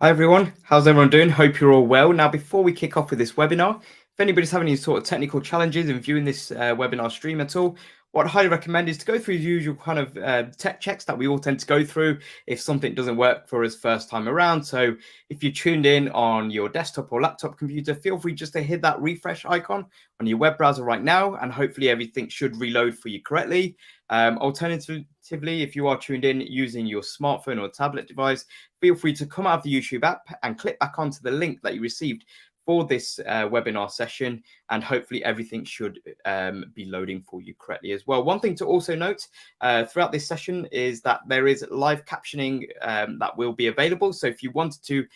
Hi everyone, how's everyone doing? Hope you're all well. Now, before we kick off with this webinar, if anybody's having any sort of technical challenges in viewing this webinar stream at all, what I highly recommend is to go through the usual kind of tech checks that we all tend to go through if something doesn't work for us first time around. So if you're tuned in on your desktop or laptop computer, feel free just to hit that refresh icon on your web browser right now, and hopefully everything should reload for you correctly. Alternatively, if you are tuned in using your smartphone or tablet device, feel free to come out of the YouTube app and click back onto the link that you received for this webinar session, and hopefully everything should be loading for you correctly as well. One thing to also note throughout this session is that there is live captioning that will be available. So if you wanted to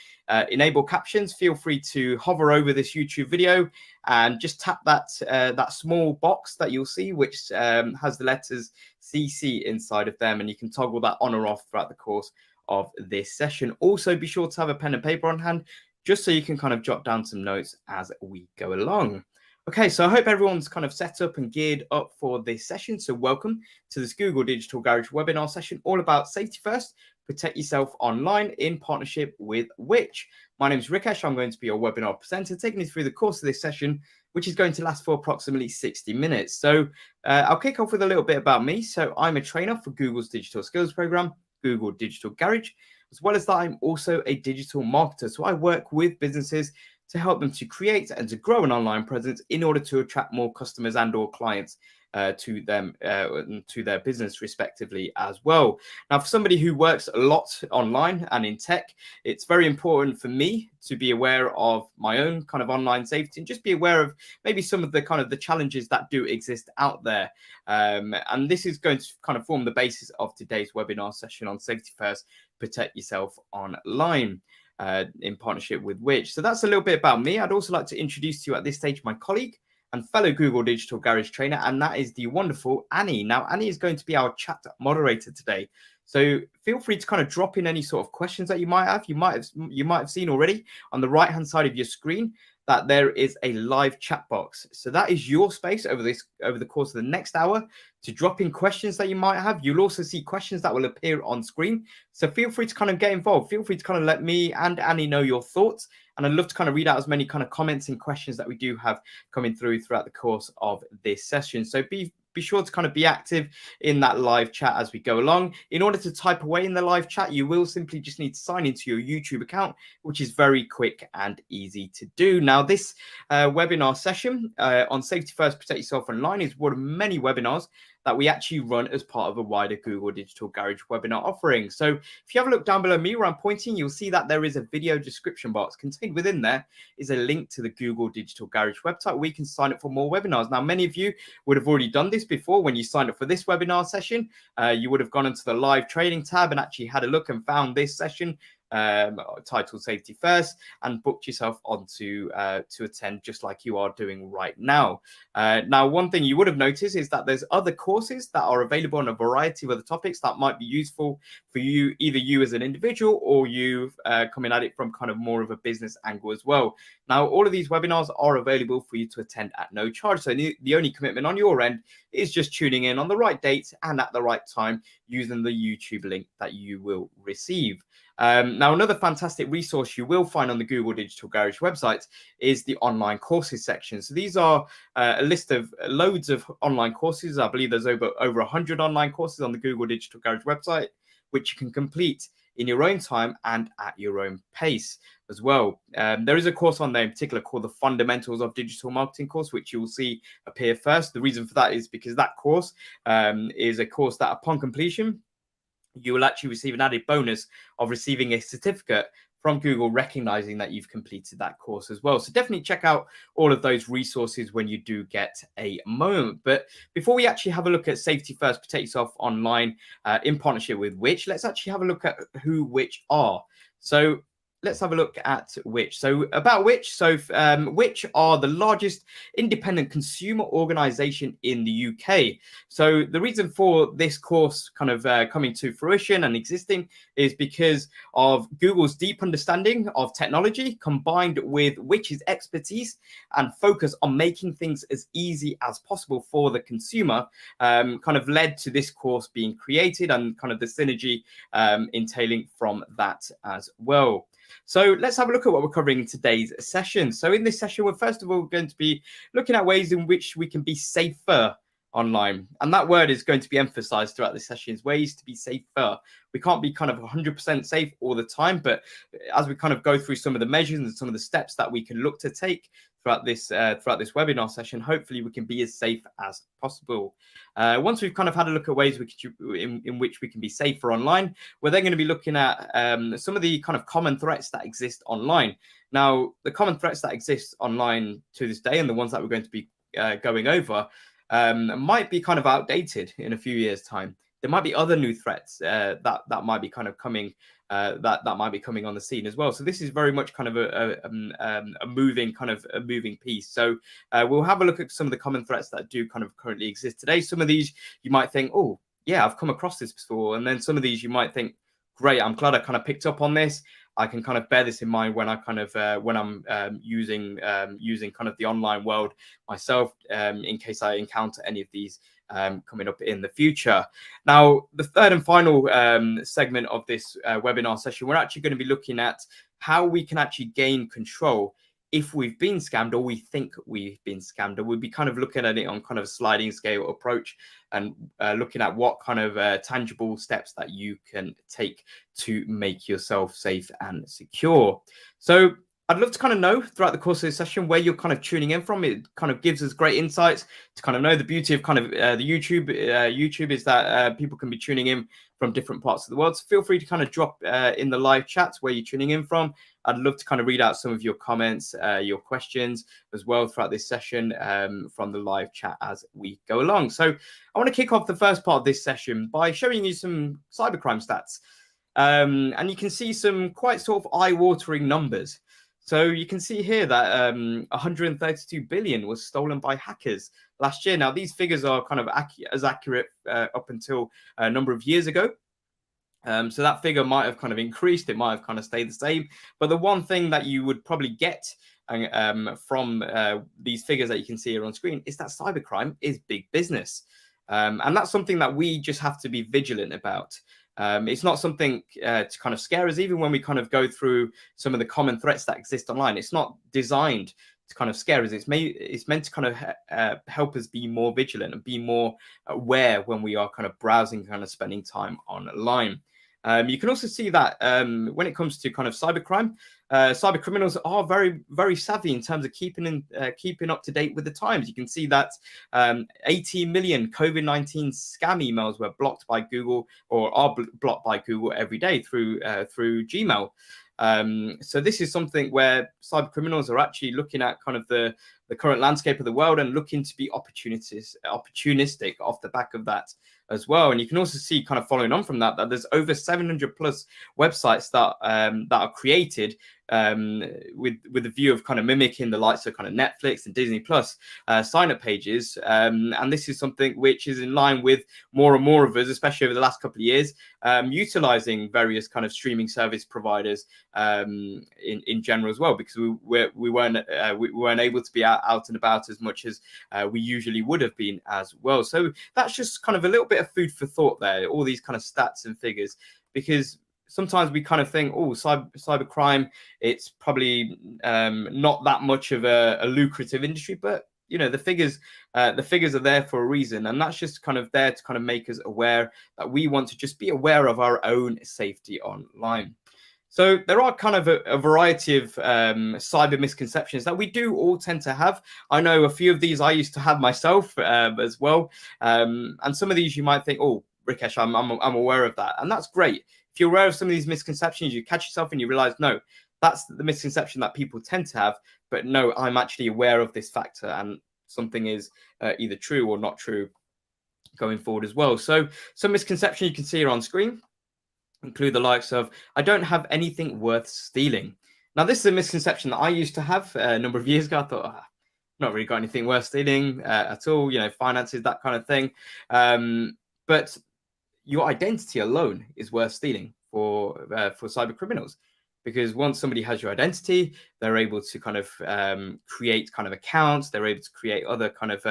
enable captions, feel free to hover over this YouTube video and just tap that small box that you'll see, which has the letters CC inside of them, and you can toggle that on or off throughout the course of this session. Also, be sure to have a pen and paper on hand, just so you can kind of jot down some notes as we go along. Okay, so I hope everyone's kind of set up and geared up for this session. So welcome to this Google Digital Garage webinar session, all about safety first, protect yourself online in partnership with Which. My name is Rikesh. I'm going to be your webinar presenter, taking you through the course of this session, which is going to last for approximately 60 minutes. So I'll kick off with a little bit about me. So I'm a trainer for Google's digital skills program, Google Digital Garage. As well as that, I'm also a digital marketer. So I work with businesses to help them to create and to grow an online presence in order to attract more customers and or clients to their business respectively as well. Now, for somebody who works a lot online and in tech, it's very important for me to be aware of my own kind of online safety and just be aware of maybe some of the kind of the challenges that do exist out there. And this is going to kind of form the basis of today's webinar session on safety first, protect yourself online. In partnership with Which. So that's a little bit about me. I'd also like to introduce to you at this stage my colleague and fellow Google Digital Garage trainer, and that is the wonderful Annie. Now, Annie is going to be our chat moderator today. So feel free to kind of drop in any sort of questions that you might have. You might have seen already on the right-hand side of your screen that there is a live chat box. So that is your space over the course of the next hour to drop in questions that you might have. You'll also see questions that will appear on screen. So feel free to kind of get involved. Feel free to kind of let me and Annie know your thoughts. And I'd love to kind of read out as many kind of comments and questions that we do have coming through throughout the course of this session. So be sure to kind of be active in that live chat as we go along. In order to type away in the live chat, you will simply just need to sign into your YouTube account, which is very quick and easy to do. Now, this webinar session on Safety First, Protect Yourself Online is one of many webinars that we actually run as part of a wider Google Digital Garage webinar offering. So if you have a look down below me where I'm pointing, you'll see that there is a video description box. Contained within there is a link to the Google Digital Garage website where you can sign up for more webinars. Now, many of you would have already done this before. When you signed up for this webinar session, you would have gone into the live training tab and actually had a look and found this session titled Safety First and booked yourself onto to attend, just like you are doing right now. Now, one thing you would have noticed is that there's other courses that are available on a variety of other topics that might be useful for you, either you as an individual or you coming at it from kind of more of a business angle as well. Now, all of these webinars are available for you to attend at no charge. So the only commitment on your end is just tuning in on the right date and at the right time using the YouTube link that you will receive. Now, another fantastic resource you will find on the Google Digital Garage website is the online courses section. So these are a list of loads of online courses. I believe there's over 100 online courses on the Google Digital Garage website, which you can complete in your own time and at your own pace as well. There is a course on there in particular called the Fundamentals of Digital Marketing course, which you will see appear first. The reason for that is because that course is a course that upon completion, you will actually receive an added bonus of receiving a certificate from Google recognizing that you've completed that course as well. So definitely check out all of those resources when you do get a moment. But before we actually have a look at Safety First, Protect Yourself Online in partnership with Which, let's actually have a look at who Which are. So let's have a look at Which. So about Which. So Which are the largest independent consumer organization in the UK. So the reason for this course kind of coming to fruition and existing is because of Google's deep understanding of technology combined with Which's expertise and focus on making things as easy as possible for the consumer, kind of led to this course being created and kind of the synergy entailing from that as well. So let's have a look at what we're covering in today's session. So in this session, we're first of all going to be looking at ways in which we can be safer online. And that word is going to be emphasized throughout this session, is ways to be safer. We can't be kind of 100% safe all the time, but as we kind of go through some of the measures and some of the steps that we can look to take throughout this webinar session, hopefully we can be as safe as possible. Once we've kind of had a look at ways in which we can be safer online, we're then going to be looking at some of the kind of common threats that exist online. Now, the common threats that exist online to this day, and the ones that we're going to be going over, might be kind of outdated in a few years' time. There might be other new threats that might be kind of coming that might be coming on the scene as well. So this is very much kind of a moving piece. So we'll have a look at some of the common threats that do kind of currently exist today. Some of these you might think, oh yeah, I've come across this before, and then some of these you might think, great, I'm glad I kind of picked up on this. I can kind of bear this in mind when I kind of when I'm using kind of the online world myself, in case I encounter any of these coming up in the future. Now, the third and final segment of this webinar session, we're actually going to be looking at how we can actually gain control if we've been scammed or we think we've been scammed. And we'll be kind of looking at it on kind of a sliding scale approach and looking at what kind of tangible steps that you can take to make yourself safe and secure. So I'd love to kind of know throughout the course of this session where you're kind of tuning in from. It kind of gives us great insights to kind of know. The beauty of kind of the YouTube is that people can be tuning in from different parts of the world. So feel free to kind of drop in the live chat where you're tuning in from. I'd love to kind of read out some of your comments, your questions as well throughout this session from the live chat as we go along. So I want to kick off the first part of this session by showing you some cybercrime stats. And you can see some quite sort of eye-watering numbers. So you can see here that 132 billion was stolen by hackers last year. Now, these figures are kind of accurate up until a number of years ago. So that figure might have kind of increased. It might have kind of stayed the same. But the one thing that you would probably get from these figures that you can see here on screen is that cybercrime is big business. And that's something that we just have to be vigilant about. It's not something to kind of scare us, even when we kind of go through some of the common threats that exist online. It's not designed to kind of scare us. It's meant to kind of help us be more vigilant and be more aware when we are kind of browsing, kind of spending time online. You can also see that when it comes to kind of cybercrime, cyber criminals are very, very savvy in terms of keeping up to date with the times. You can see that 18 million COVID-19 scam emails were blocked by Google, or are blocked by Google every day through Gmail. So this is something where cyber criminals are actually looking at kind of the current landscape of the world and looking to be opportunistic off the back of that as well. And you can also see, kind of following on from that, there's over 700 plus websites that are created with a view of kind of mimicking the likes of kind of Netflix and Disney Plus sign-up pages. And this is something which is in line with more and more of us, especially over the last couple of years, utilizing various kind of streaming service providers in general as well, because we weren't able to be out and about as much as we usually would have been as well. So that's just kind of a little bit of food for thought there, all these kind of stats and figures, because sometimes we kind of think, oh, cybercrime, it's probably not that much of a lucrative industry, but you know, the figures are there for a reason, and that's just kind of there to kind of make us aware that we want to just be aware of our own safety online. So there are kind of a variety of cyber misconceptions that we do all tend to have. I know a few of these I used to have myself as well, and some of these you might think, oh, Rikesh, I'm aware of that, and that's great. If you're aware of some of these misconceptions, you catch yourself and you realize, no, that's the misconception that people tend to have. But no, I'm actually aware of this factor, and something is either true or not true going forward as well. So some misconception you can see here on screen include the likes of, I don't have anything worth stealing. Now, this is a misconception that I used to have a number of years ago. I thought, not really got anything worth stealing at all, you know, finances, that kind of thing. But your identity alone is worth stealing for cyber criminals. because once somebody has your identity, they're able to kind of create kind of accounts. They're able to create other kind of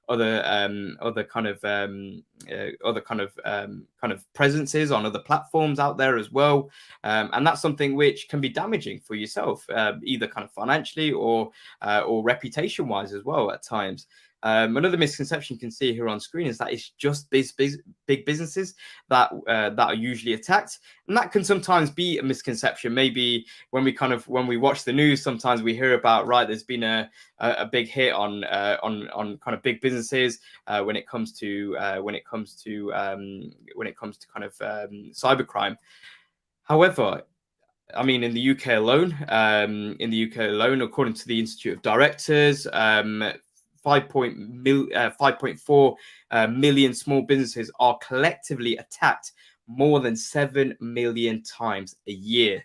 kind of presences on other platforms out there as well, and that's something which can be damaging for yourself, either kind of financially or reputation wise as well at times. Another misconception you can see here on screen is that it's just big businesses that are usually attacked, and that can sometimes be a misconception. Maybe when we watch the news, sometimes we hear about, right, there's been a big hit on kind of big businesses when it comes to kind of cybercrime. However, I mean, in the UK alone, according to the Institute of Directors, 5.4 million small businesses are collectively attacked more than 7 million times a year.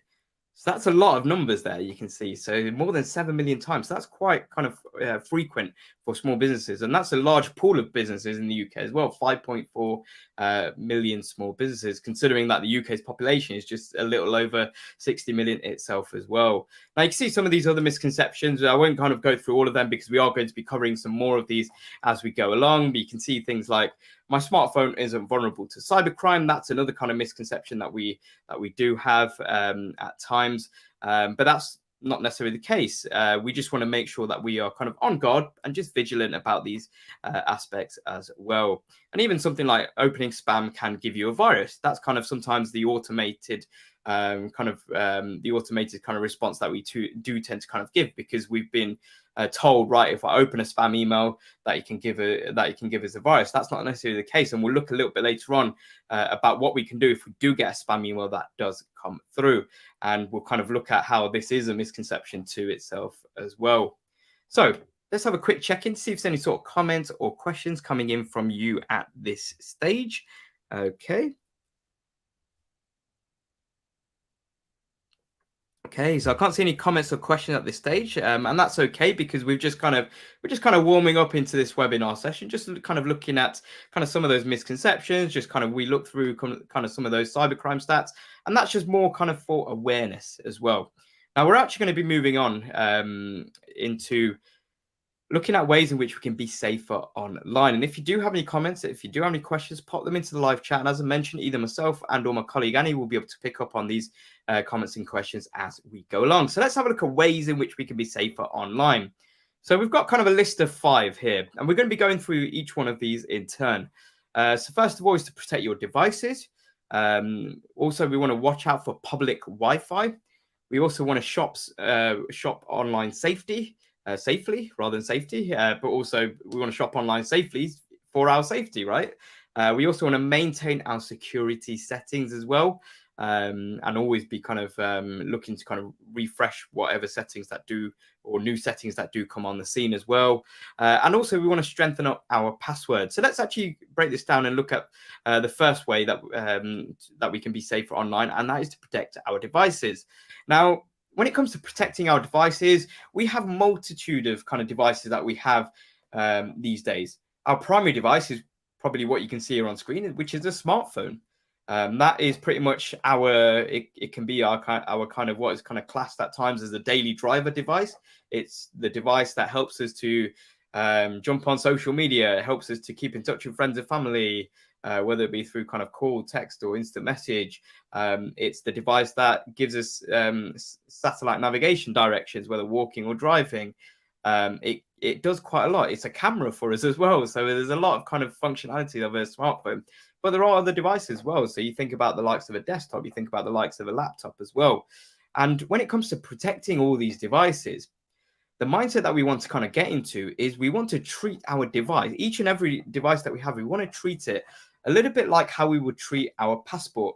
So that's a lot of numbers there, you can see. So more than 7 million times. So that's quite kind of frequent for small businesses. And that's a large pool of businesses in the UK as well, 5.4 million small businesses, considering that the UK's population is just a little over 60 million itself as well. Now, you can see some of these other misconceptions. I won't kind of go through all of them because we are going to be covering some more of these as we go along. But you can see things like, my smartphone isn't vulnerable to cybercrime. That's another kind of misconception that we do have at times, but that's not necessarily the case. We just want to make sure that we are kind of on guard and just vigilant about these aspects as well. And even something like opening spam can give you a virus. That's kind of sometimes the automated kind of response that we do tend to kind of give, because we've been told, right, if I open a spam email, that you can give us a virus. That's not necessarily the case, and we'll look a little bit later on about what we can do if we do get a spam email that does come through, and we'll kind of look at how this is a misconception to itself as well. So let's have a quick check-in to see if there's any sort of comments or questions coming in from you at this stage. Okay. Okay, so I can't see any comments or questions at this stage, and that's okay, because we're just kind of warming up into this webinar session, just kind of looking at kind of some of those misconceptions. Just kind of we look through kind of some of those cybercrime stats, and that's just more kind of for awareness as well. Now we're actually going to be moving on into looking at ways in which we can be safer online. And if you do have any comments, if you do have any questions, pop them into the live chat. And as I mentioned, either myself and or my colleague Annie will be able to pick up on these comments and questions as we go along. So let's have a look at ways in which we can be safer online. So we've got kind of a list of 5 here, and we're going to be going through each one of these in turn. So first of all is to protect your devices. Also, we want to watch out for public Wi-Fi. We also want to shop online safely rather than safety, but also we want to shop online safely for our safety, right? We also want to maintain our security settings as well, and always be kind of looking to kind of refresh whatever settings that do, or new settings that do come on the scene as well. And also we want to strengthen up our password. So let's actually break this down and look at the first way that we can be safer online, and that is to protect our devices. Now, when it comes to protecting our devices, we have a multitude of kind of devices that we have these days. Our primary device is probably what you can see here on screen, which is a smartphone. That is pretty much it can be our kind of what is kind of classed at times as a daily driver device. It's the device that helps us to jump on social media. It helps us to keep in touch with friends and family, whether it be through kind of call, text, or instant message. It's the device that gives us satellite navigation directions, whether walking or driving. It does quite a lot. It's a camera for us as well. So there's a lot of kind of functionality of a smartphone. But there are other devices as well. So you think about the likes of a desktop, you think about the likes of a laptop as well. And when it comes to protecting all these devices, the mindset that we want to kind of get into is we want to treat our device, each and every device that we have, we want to treat it a little bit like how we would treat our passport.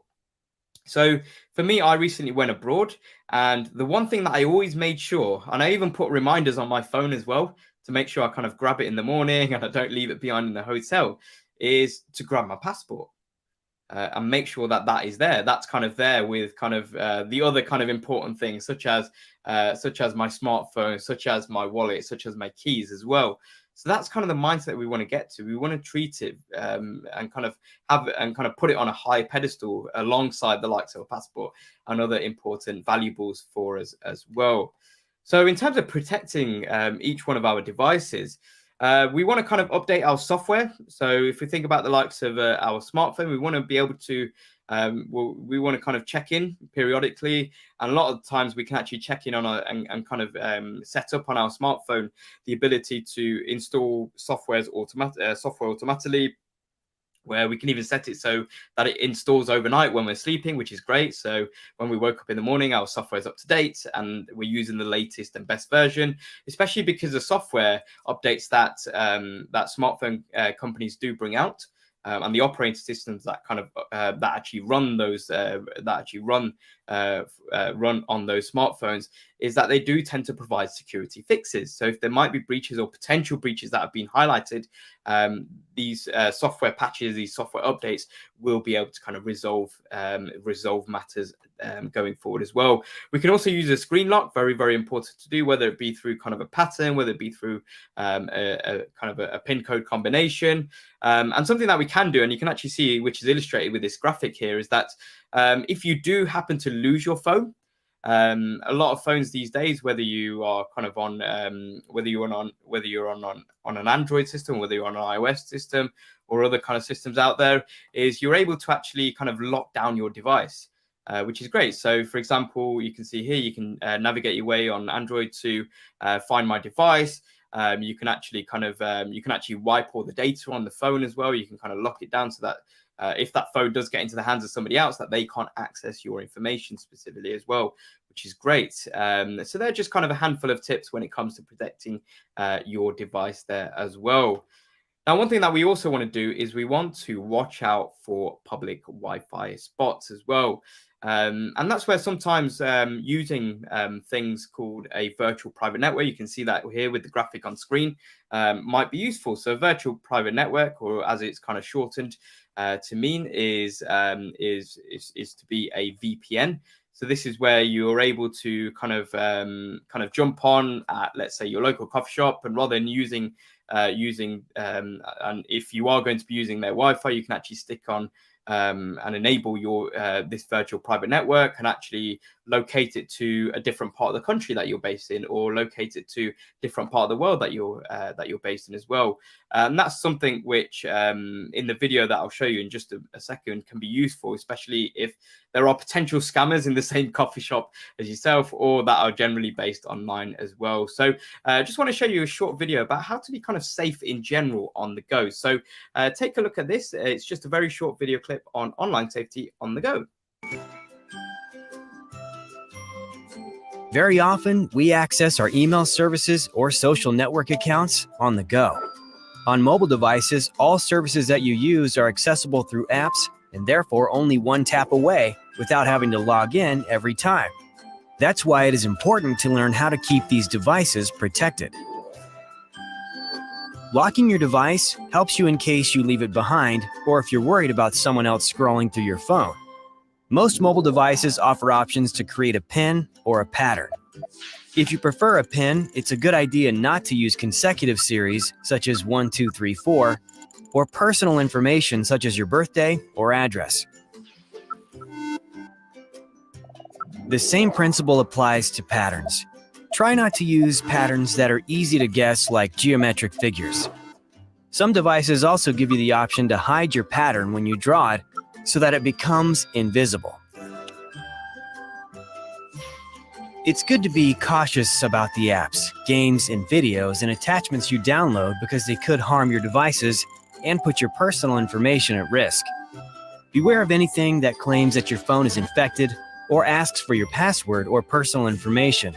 So for me, I recently went abroad, and the one thing that I always made sure, and I even put reminders on my phone as well to make sure I kind of grab it in the morning and I don't leave it behind in the hotel, is to grab my passport. And make sure that that is there. That's kind of there with kind of the other kind of important things, such as my smartphone, such as my wallet, such as my keys as well. So that's kind of the mindset we want to get to. We want to treat it and kind of put it on a high pedestal alongside the likes of a passport and other important valuables for us as well. So in terms of protecting each one of our devices, we want to kind of update our software. So if we think about the likes of our smartphone, we want to be able to we want to kind of check in periodically, and a lot of times we can actually check in on and kind of set up on our smartphone the ability to install software automatically, where we can even set it so that it installs overnight when we're sleeping, which is great. So when we woke up in the morning, our software is up to date and we're using the latest and best version, especially because the software updates that smartphone companies do bring out. And the operating systems that kind of that actually run those run on those smartphones is that they do tend to provide security fixes. So if there might be breaches or potential breaches that have been highlighted, these software patches, these software updates will be able to kind of resolve matters going forward as well. We can also use a screen lock, very, very important to do, whether it be through kind of a pattern, whether it be through a kind of a pin code combination. And something that we can do, and you can actually see, which is illustrated with this graphic here, is that if you do happen to lose your phone, a lot of phones these days, whether you are kind of on whether you're on an Android system, whether you're on an iOS system or other kind of systems out there, is you're able to actually kind of lock down your device, which is great. So for example, you can see here, you can navigate your way on Android to find my device. You can actually wipe all the data on the phone as well. You can kind of lock it down so that if that phone does get into the hands of somebody else, that they can't access your information specifically as well, which is great. So they're just kind of a handful of tips when it comes to protecting your device there as well. Now, one thing that we also want to do is we want to watch out for public Wi-Fi spots as well. And that's where sometimes using things called a virtual private network, you can see that here with the graphic on screen, might be useful. So virtual private network, or as it's kind of shortened to mean, is to be a VPN. So this is where you're able to kind of jump on at, let's say, your local coffee shop, and rather than using and if you are going to be using their Wi-Fi, you can actually stick on and enable your this virtual private network and actually locate it to a different part of the country that you're based in, or locate it to a different part of the world that you're based in as well. And that's something which in the video that I'll show you in just a second can be useful, especially if there are potential scammers in the same coffee shop as yourself, or that are generally based online as well. So just want to show you a short video about how to be kind of safe in general on the go. So take a look at this. It's just a very short video clip on online safety on the go. Very often, we access our email services or social network accounts on the go. On mobile devices, all services that you use are accessible through apps and therefore only one tap away without having to log in every time. That's why it is important to learn how to keep these devices protected. Locking your device helps you in case you leave it behind or if you're worried about someone else scrolling through your phone. Most mobile devices offer options to create a PIN or a pattern. If you prefer a PIN, it's a good idea not to use consecutive series such as 1, 2, 3, 4, or personal information such as your birthday or address. The same principle applies to patterns. Try not to use patterns that are easy to guess, like geometric figures. Some devices also give you the option to hide your pattern when you draw it so that it becomes invisible. It's good to be cautious about the apps, games, and videos and attachments you download because they could harm your devices and put your personal information at risk. Beware of anything that claims that your phone is infected or asks for your password or personal information.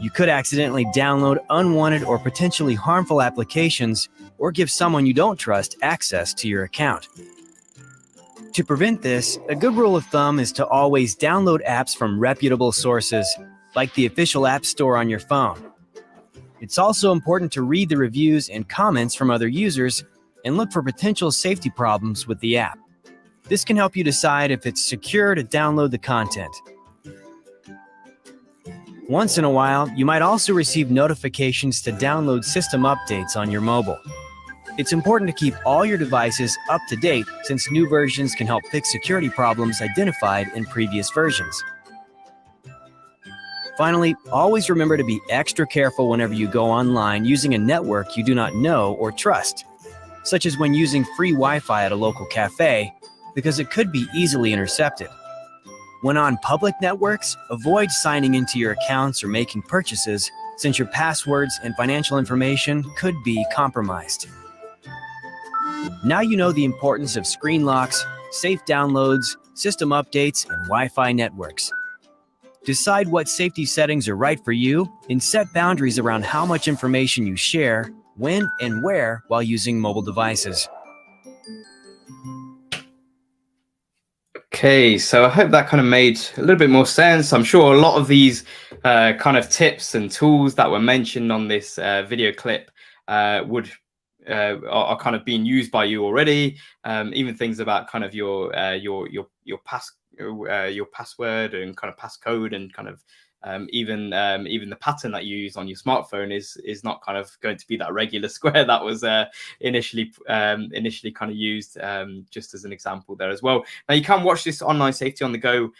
You could accidentally download unwanted or potentially harmful applications or give someone you don't trust access to your account. To prevent this, a good rule of thumb is to always download apps from reputable sources, like the official App Store on your phone. It's also important to read the reviews and comments from other users and look for potential safety problems with the app. This can help you decide if it's secure to download the content. Once in a while, you might also receive notifications to download system updates on your mobile. It's important to keep all your devices up to date since new versions can help fix security problems identified in previous versions. Finally, always remember to be extra careful whenever you go online using a network you do not know or trust, such as when using free Wi-Fi at a local cafe, because it could be easily intercepted. When on public networks, avoid signing into your accounts or making purchases, since your passwords and financial information could be compromised. Now you know the importance of screen locks, safe downloads, system updates, and Wi-Fi networks. Decide what safety settings are right for you and set boundaries around how much information you share, when and where while using mobile devices. Okay, so I hope that kind of made a little bit more sense. I'm sure a lot of these kind of tips and tools that were mentioned on this video clip are kind of being used by you already. Even things about kind of your password and kind of passcode and kind of even the pattern that you use on your smartphone is not kind of going to be that regular square that was initially kind of used, just as an example there as well. Now you can watch this online safety on the go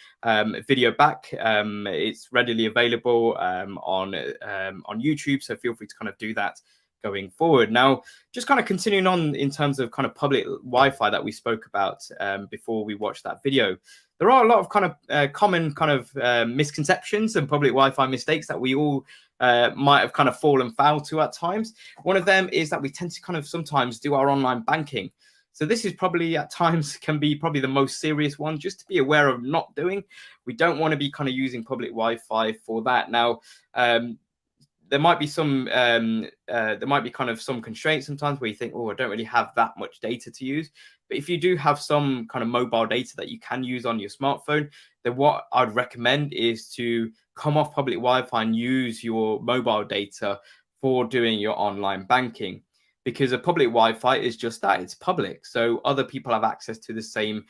video back. It's readily available on YouTube, so feel free to kind of do that going forward. Now, just kind of continuing on in terms of kind of public Wi-Fi that we spoke about before we watched that video. There are a lot of kind of common kind of misconceptions and public Wi-Fi mistakes that we all might have kind of fallen foul to at times. One of them is that we tend to kind of sometimes do our online banking. So this is probably at times can be probably the most serious one, just to be aware of not doing. We don't want to be kind of using public Wi-Fi for that. Now, there might be some kind of some constraints sometimes where you think, oh, I don't really have that much data to use. But if you do have some kind of mobile data that you can use on your smartphone, then what I'd recommend is to come off public Wi-Fi and use your mobile data for doing your online banking, because a public Wi-Fi is just that, it's public. So other people have access to the same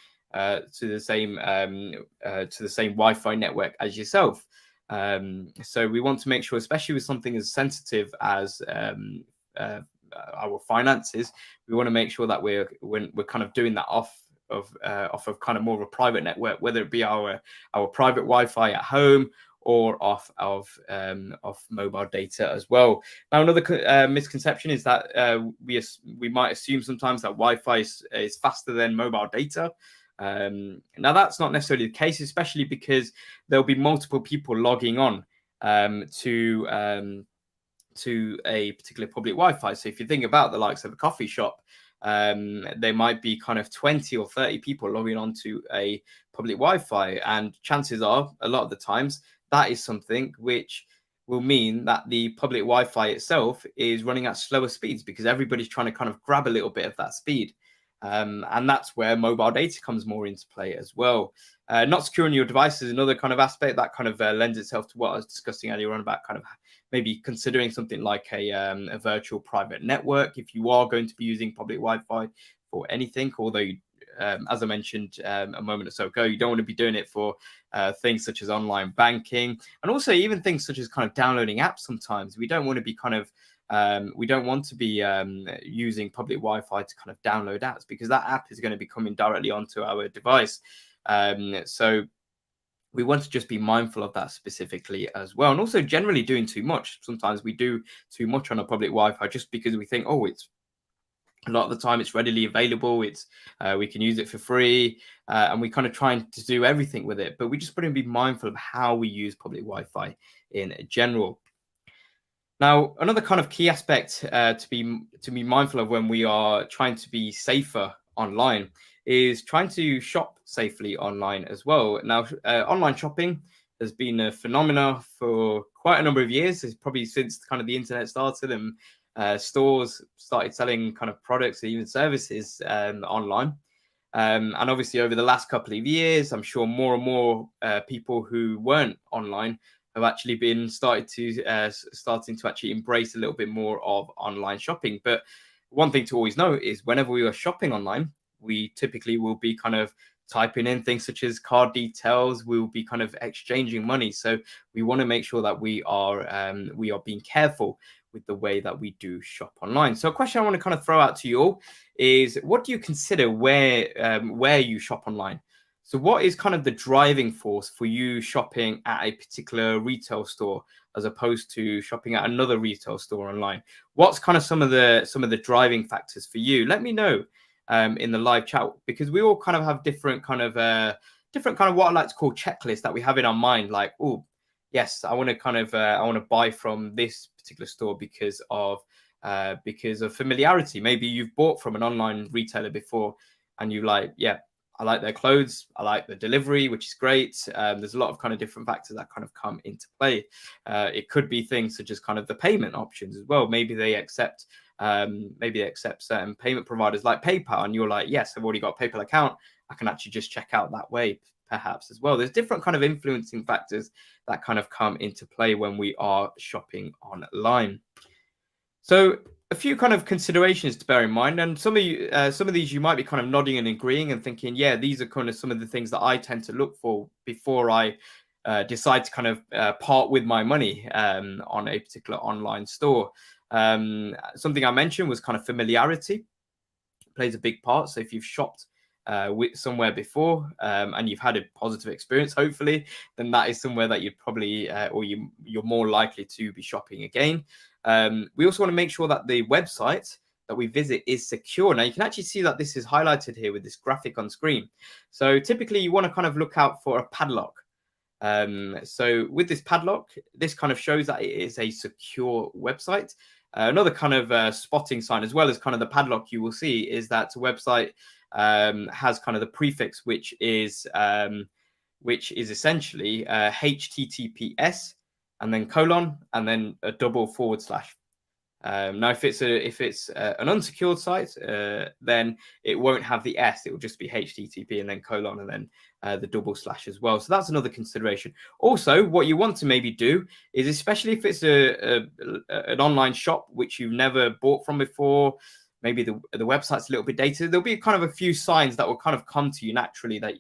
Wi-Fi network as yourself. So we want to make sure, especially with something as sensitive as our finances, we want to make sure that we're kind of doing that off of kind of more of a private network, whether it be our private Wi-Fi at home or off of mobile data as well. Now, another misconception is that we might assume sometimes that Wi-Fi is faster than mobile data. Now, that's not necessarily the case, especially because there'll be multiple people logging on to a particular public Wi-Fi. So if you think about the likes of a coffee shop, there might be kind of 20 or 30 people logging on to a public Wi-Fi, and chances are a lot of the times that is something which will mean that the public Wi-Fi itself is running at slower speeds because everybody's trying to kind of grab a little bit of that speed. And that's where mobile data comes more into play as well. Not securing your device is another kind of aspect that kind of lends itself to what I was discussing earlier on about kind of maybe considering something like a virtual private network if you are going to be using public Wi-Fi for anything. Although, as I mentioned a moment or so ago, you don't want to be doing it for things such as online banking, and also even things such as kind of downloading apps. Sometimes we don't want to be kind of using public Wi-Fi to kind of download apps, because that app is going to be coming directly onto our device. So we want to just be mindful of that specifically as well. And also generally doing too much. Sometimes we do too much on a public Wi-Fi just because we think, oh, it's a lot of the time it's readily available. It's we can use it for free, and we kind of trying to do everything with it. But we just want to be mindful of how we use public Wi-Fi in general. Now, another kind of key aspect to be mindful of when we are trying to be safer online is trying to shop safely online as well. Now, online shopping has been a phenomena for quite a number of years. It's probably since kind of the internet started and stores started selling kind of products and even services online. And obviously, over the last couple of years, I'm sure more and more people who weren't online have actually been starting to actually embrace a little bit more of online shopping. But one thing to always know is whenever we are shopping online, we typically will be kind of typing in things such as card details, we'll be kind of exchanging money. So we want to make sure that we are being careful with the way that we do shop online. So a question I want to kind of throw out to you all is, what do you consider where you shop online? So what is kind of the driving force for you shopping at a particular retail store as opposed to shopping at another retail store online? What's kind of some of the driving factors for you? Let me know in the live chat, because we all kind of have different kind of what I like to call checklists that we have in our mind. Like, oh, yes, I want to buy from this particular store because of familiarity. Maybe you've bought from an online retailer before, and you like, yeah, I like their clothes, I like the delivery, which is great. There's a lot of kind of different factors that kind of come into play. It could be things such as kind of the payment options as well. Maybe they accept certain payment providers like PayPal, and you're like, yes, I've already got a PayPal account, I can actually just check out that way perhaps as well. There's different kind of influencing factors that kind of come into play when we are shopping online. So a few kind of considerations to bear in mind, and some of these you might be kind of nodding and agreeing and thinking, yeah, these are kind of some of the things that I tend to look for before I decide to kind of part with my money on a particular online store. Something I mentioned was kind of familiarity plays a big part. So if you've shopped with somewhere before and you've had a positive experience, hopefully, then that is somewhere that you'd probably you're more likely to be shopping again. We also want to make sure that the website that we visit is secure. Now you can actually see that this is highlighted here with this graphic on screen. So typically you want to kind of look out for a padlock. So with this padlock, this kind of shows that it is a secure website. Another kind of spotting sign, as well as kind of the padlock you will see, is that the website has kind of the prefix, which is essentially HTTPS and then colon and then a double forward slash. Now, if it's an unsecured site, then it won't have the S. It will just be HTTP and then colon and then the double slash as well. So that's another consideration. Also, what you want to maybe do is, especially if it's an online shop which you've never bought from before, maybe the website's a little bit dated, there'll be kind of a few signs that will kind of come to you naturally that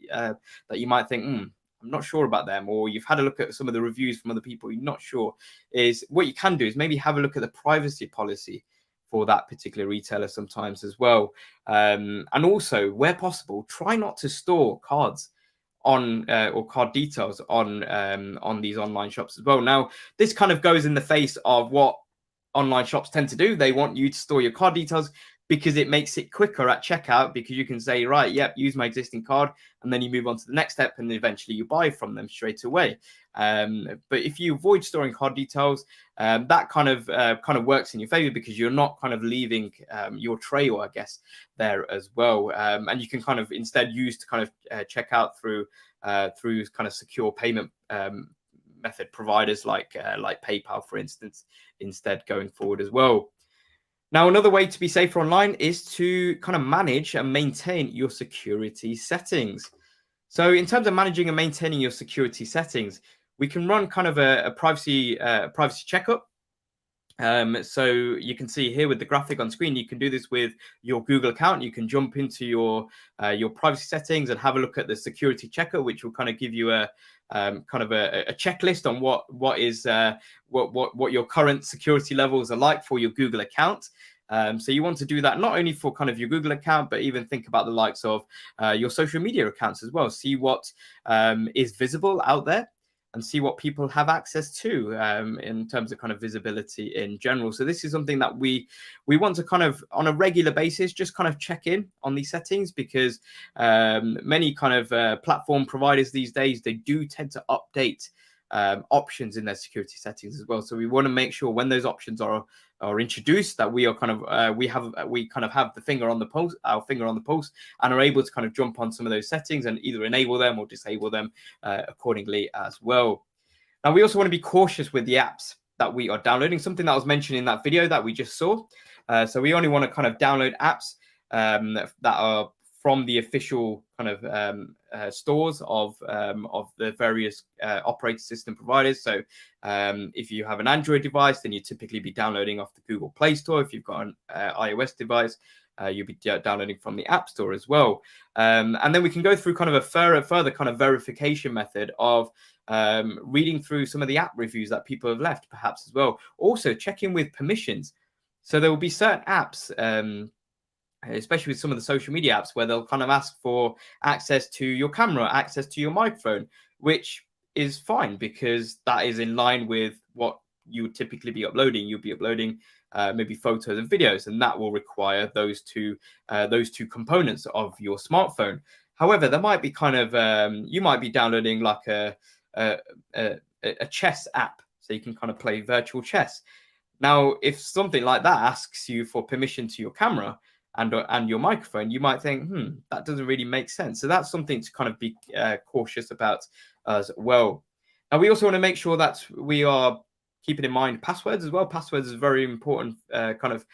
you might think, I'm not sure about them, or you've had a look at some of the reviews from other people, you're not sure. Is what you can do is maybe have a look at the privacy policy for that particular retailer sometimes as well. And also, where possible, try not to store cards on or card details on these online shops as well. Now, this kind of goes in the face of what online shops tend to do. They want you to store your card details because it makes it quicker at checkout, because you can say, right, yep, use my existing card, and then you move on to the next step, and eventually you buy from them straight away. But if you avoid storing card details, that kind of works in your favor, because you're not kind of leaving your trail, I guess, there as well. And you can kind of instead use to kind of check out through kind of secure payment method providers like PayPal, for instance, instead going forward as well. Now, another way to be safer online is to kind of manage and maintain your security settings. So in terms of managing and maintaining your security settings, we can run kind of a privacy checkup. So you can see here with the graphic on screen, you can do this with your Google account. You can jump into your privacy settings and have a look at the security checker, which will kind of give you a kind of a checklist on what your current security levels are like for your Google account. So you want to do that not only for kind of your Google account, but even think about the likes of your social media accounts as well. See what is visible out there, and see what people have access to in terms of kind of visibility in general. So this is something that we want to kind of on a regular basis just kind of check in on these settings, because many kind of platform providers these days, they do tend to update options in their security settings as well. So we want to make sure when those options are introduced, that we are kind of we have the finger on the pulse, and are able to kind of jump on some of those settings and either enable them or disable them accordingly as well. Now, we also want to be cautious with the apps that we are downloading, something that was mentioned in that video that we just saw. So we only want to kind of download apps that are from the official kind of stores of the various operating system providers. So if you have an Android device, then you typically be downloading off the Google Play Store. If you've got an iOS device, you'll be downloading from the App Store as well. And then we can go through kind of a further kind of verification method of reading through some of the app reviews that people have left, perhaps as well. Also, checking with permissions. So there will be certain apps, especially with some of the social media apps, where they'll kind of ask for access to your camera, access to your microphone, which is fine because that is in line with what you would typically be uploading. You'll be uploading maybe photos and videos, and that will require those two components of your smartphone. However, there might be kind of you might be downloading like a chess app, so you can kind of play virtual chess. Now, if something like that asks you for permission to your camera and your microphone, you might think, that doesn't really make sense. So that's something to kind of be cautious about as well. Now, we also want to make sure that we are keeping in mind passwords as well. Passwords is a very important kind of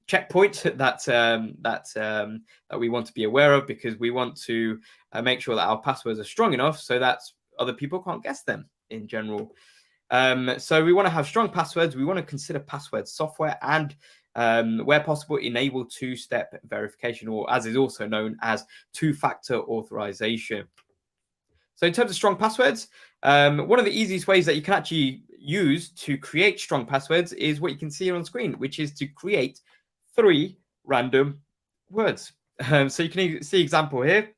checkpoint that we want to be aware of, because we want to make sure that our passwords are strong enough so that other people can't guess them in general. So we want to have strong passwords. We want to consider password software and, where possible, enable two-step verification, or as is also known as two-factor authorization. So in terms of strong passwords, one of the easiest ways that you can actually use to create strong passwords is what you can see on screen, which is to create 3 random words. So you can see example here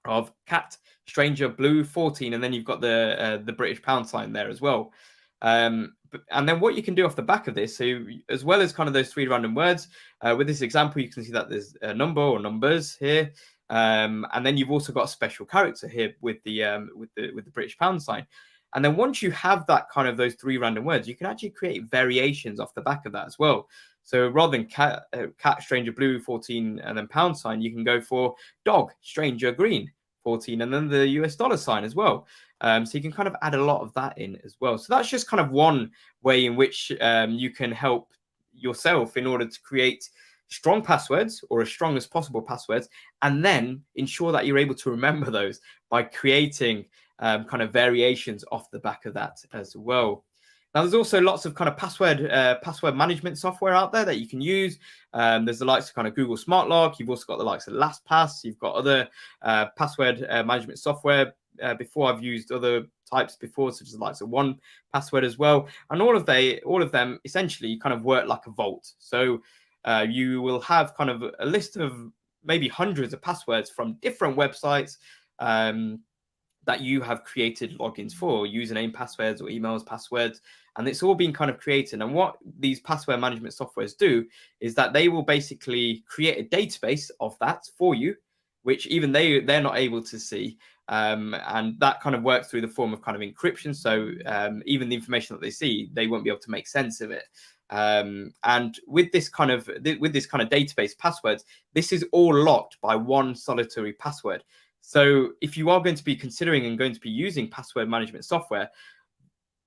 of cat, stranger, blue, 14, and then you've got the British pound sign there as well. And then what you can do off the back of this, so as well as kind of those 3 random words, with this example, you can see that there's a number or numbers here. And then you've also got a special character here with the British pound sign. And then once you have that kind of those 3 random words, you can actually create variations off the back of that as well. So rather than cat, stranger, blue, 14, and then pound sign, you can go for dog, stranger, green, 14, and then the US dollar sign as well. So you can kind of add a lot of that in as well. So that's just kind of one way in which you can help yourself in order to create strong passwords, or as strong as possible passwords, and then ensure that you're able to remember those by creating kind of variations off the back of that as well. Now, there's also lots of kind of password management software out there that you can use. There's the likes of kind of Google Smart Lock. You've also got the likes of LastPass. You've got other password management software. Before, I've used other types before, such as the likes of 1Password as well. And all of them essentially kind of work like a vault. So you will have kind of a list of maybe hundreds of passwords from different websites that you have created logins for, username passwords or emails passwords, and it's all been kind of created. And what these password management softwares do is that they will basically create a database of that for you, which even they're not able to see. And that kind of works through the form of kind of encryption. So even the information that they see, they won't be able to make sense of it. And with this kind of database passwords, this is all locked by one solitary password. So if you are going to be considering and going to be using password management software,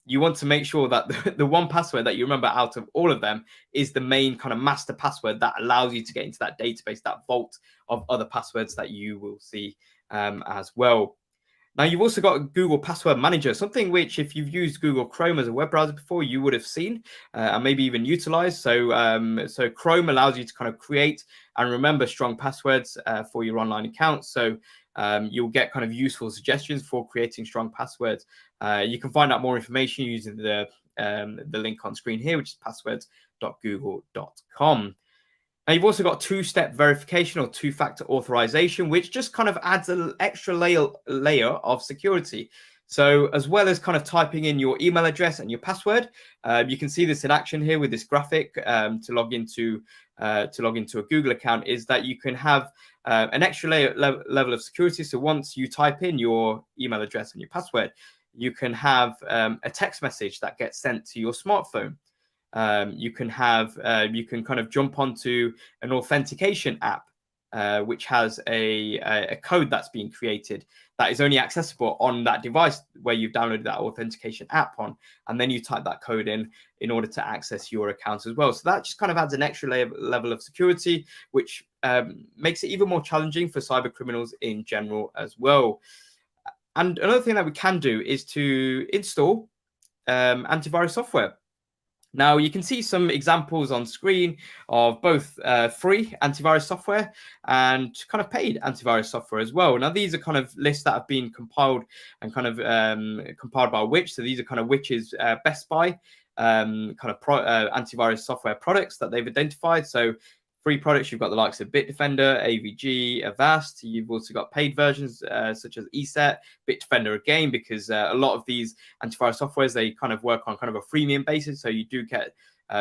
you want to make sure that the one password that you remember out of all of them is the main kind of master password that allows you to get into that database, that vault of other passwords that you will see as well. Now, you've also got Google Password Manager, something which, if you've used Google Chrome as a web browser before, you would have seen and maybe even utilized. So Chrome allows you to kind of create and remember strong passwords for your online accounts. So you'll get kind of useful suggestions for creating strong passwords. You can find out more information using the link on screen here, which is passwords.google.com. Now, you've also got two-step verification or two-factor authorization, which just kind of adds an extra layer of security. So as well as kind of typing in your email address and your password, you can see this in action here with this graphic to log into a Google account, is that you can have an extra level of security. So once you type in your email address and your password, you can have a text message that gets sent to your smartphone. You can kind of jump onto an authentication app, which has a code that's being created that is only accessible on that device where you've downloaded that authentication app on, and then you type that code in order to access your accounts as well. So that just kind of adds an extra level of security, which makes it even more challenging for cyber criminals in general as well. And another thing that we can do is to install antivirus software. Now, you can see some examples on screen of both free antivirus software and kind of paid antivirus software as well. Now, these are kind of lists that have been compiled and kind of compiled by which. So these are kind of which's Best Buy antivirus software products that they've identified. So free products, you've got the likes of Bitdefender, AVG, Avast. You've also got paid versions such as ESET, Bitdefender again, because a lot of these antivirus softwares, they kind of work on kind of a freemium basis. So you do get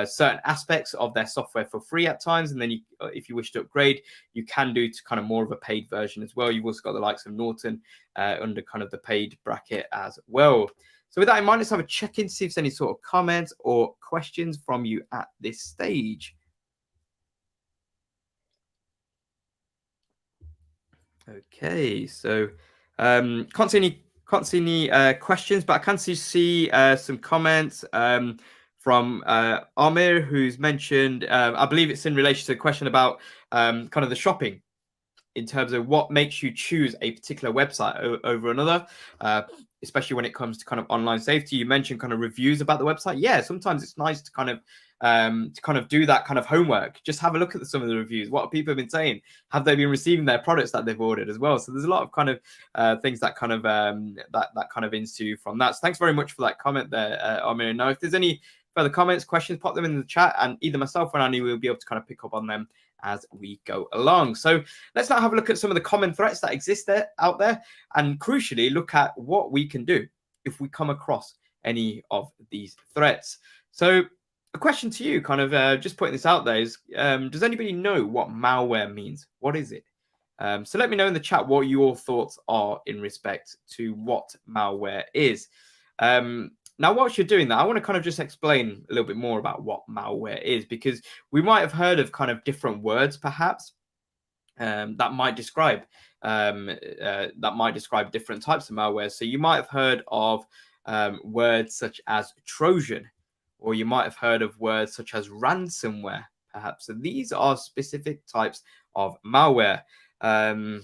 certain aspects of their software for free at times. And then if you wish to upgrade, you can do to kind of more of a paid version as well. You've also got the likes of Norton under kind of the paid bracket as well. So with that in mind, let's have a check-in, see if there's any sort of comments or questions from you at this stage. Okay, so can't see any questions, but I can see some comments from Amir, who's mentioned, I believe it's in relation to the question about kind of the shopping in terms of what makes you choose a particular website over another, especially when it comes to kind of online safety. You mentioned kind of reviews about the website. Yeah, sometimes it's nice to kind of do that kind of homework. Just have a look at some of the reviews. What people have been saying. Have they been receiving their products that they've ordered as well? So there's a lot of kind of things that kind of that kind of ensue from that. So thanks very much for that comment there, Amir. Now, if there's any further comments, questions, pop them in the chat, and either myself or Annie will be able to kind of pick up on them as we go along. So let's now have a look at some of the common threats that exist out there, and crucially look at what we can do if we come across any of these threats. So a question to you, kind of just putting this out there, is does anybody know what malware means? What is it? So let me know in the chat what your thoughts are in respect to what malware is. Now, whilst you're doing that, I want to kind of just explain a little bit more about what malware is, because we might have heard of kind of different words, perhaps, that might describe different types of malware. So you might have heard of words such as Trojan, or you might have heard of words such as ransomware, perhaps. So these are specific types of malware. Amir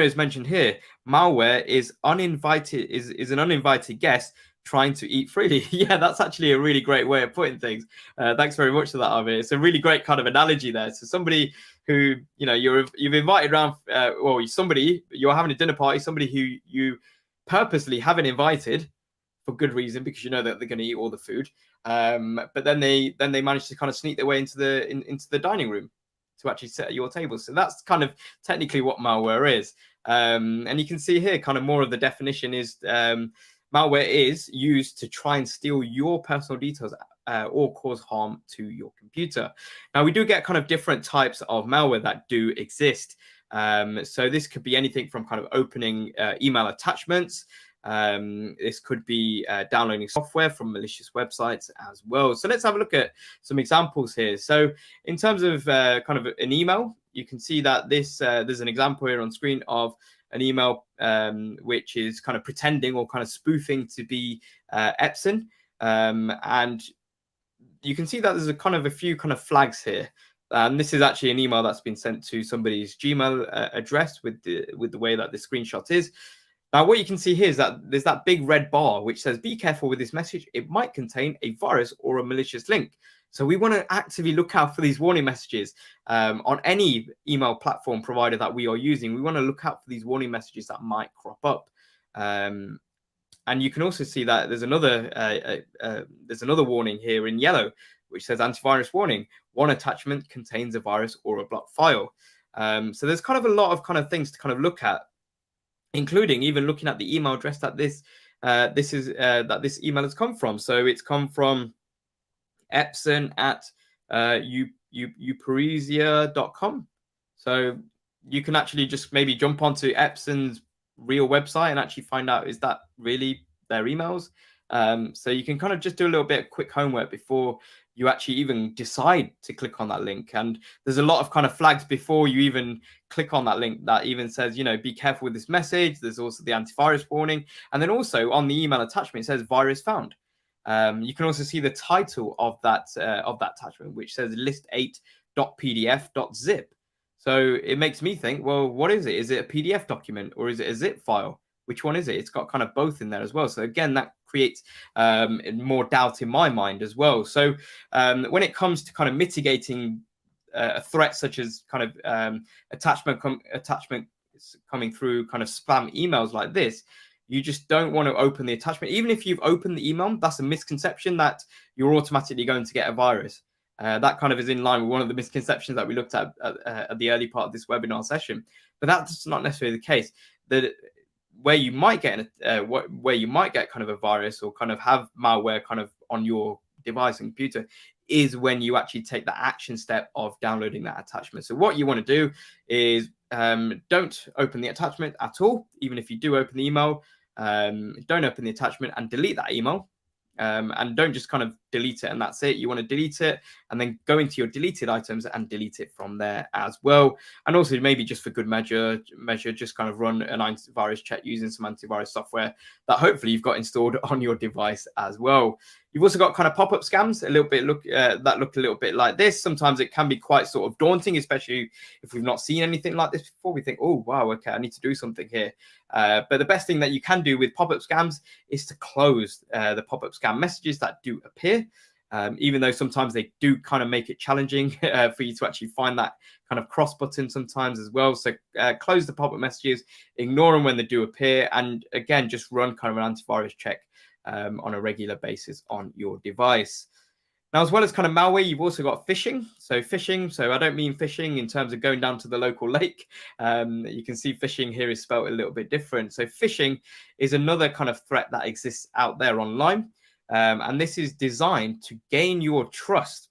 has mentioned here, malware is an uninvited guest trying to eat freely. Yeah, that's actually a really great way of putting things. Thanks very much for that, Amir. It's a really great kind of analogy there. So somebody who, you know, you've invited around, you're having a dinner party, somebody who you purposely haven't invited for good reason, because you know that they're going to eat all the food. But then they manage to kind of sneak their way into the dining room to actually sit at your table. So that's kind of technically what malware is. And you can see here kind of more of the definition is malware is used to try and steal your personal details or cause harm to your computer. Now, we do get kind of different types of malware that do exist. So this could be anything from kind of opening email attachments. This could be downloading software from malicious websites as well. So let's have a look at some examples here. So in terms of kind of an email, you can see that there's an example here on screen of an email which is kind of pretending or kind of spoofing to be Epson. And you can see that there's a few kind of flags here. And this is actually an email that's been sent to somebody's Gmail address with the way that the screenshot is. Now, what you can see here is that there's that big red bar which says, be careful with this message. It might contain a virus or a malicious link. So we want to actively look out for these warning messages on any email platform provider that we are using. We want to look out for these warning messages that might crop up. And you can also see that there's another warning here in yellow, which says antivirus warning. One attachment contains a virus or a blocked file. So there's kind of a lot of kind of things to kind of look at, including even looking at the email address that this email has come from. So it's come from Epson at uparizia.com. So you can actually just maybe jump onto Epson's real website and actually find out, is that really their emails? So you can kind of just do a little bit of quick homework before you actually even decide to click on that link. And there's a lot of kind of flags before you even click on that link that even says, you know, be careful with this message. There's also the antivirus warning. And then also on the email attachment, it says virus found. You can also see the title of that attachment, which says list8.pdf.zip. So it makes me think, well, what is it? Is it a PDF document or is it a zip file? Which one is it? It's got kind of both in there as well. So again, that create more doubt in my mind as well. So when it comes to kind of mitigating a threat such as kind of attachment coming through kind of spam emails like this, you just don't want to open the attachment. Even if you've opened the email, that's a misconception that you're automatically going to get a virus. That kind of is in line with one of the misconceptions that we looked at the early part of this webinar session. But that's not necessarily the case. That where you might get where you might get kind of a virus or kind of have malware kind of on your device and computer is when you actually take the action step of downloading that attachment. So what you want to do is don't open the attachment at all. Even if you do open the email, don't open the attachment and delete that email. And don't just kind of delete it and that's it. You want to delete it and then go into your deleted items and delete it from there as well. And also maybe just for good measure, just kind of run an antivirus check using some antivirus software that hopefully you've got installed on your device as well. You've also got kind of pop-up scams that look a little bit like this. Sometimes it can be quite sort of daunting, especially if we've not seen anything like this before. We think, oh, wow, okay, I need to do something here. But the best thing that you can do with pop-up scams is to close the pop-up scam messages that do appear, even though sometimes they do kind of make it challenging for you to actually find that kind of cross button sometimes as well. So close the pop-up messages, ignore them when they do appear, and again, just run kind of an antivirus check on a regular basis on your device. Now, as well as kind of malware, you've also got phishing. So I don't mean phishing in terms of going down to the local lake. You can see phishing here is spelled a little bit different. So phishing is another kind of threat that exists out there online. And this is designed to gain your trust.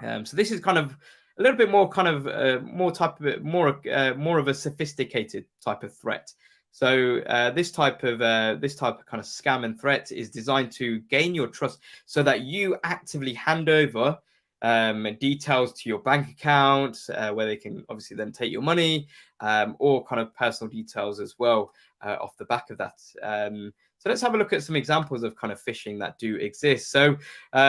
So this is kind of a little bit more kind of more of a sophisticated type of threat. So this type of kind of scam and threat is designed to gain your trust so that you actively hand over details to your bank account, where they can obviously then take your money, or kind of personal details as well off the back of that. So let's have a look at some examples of kind of phishing that do exist. So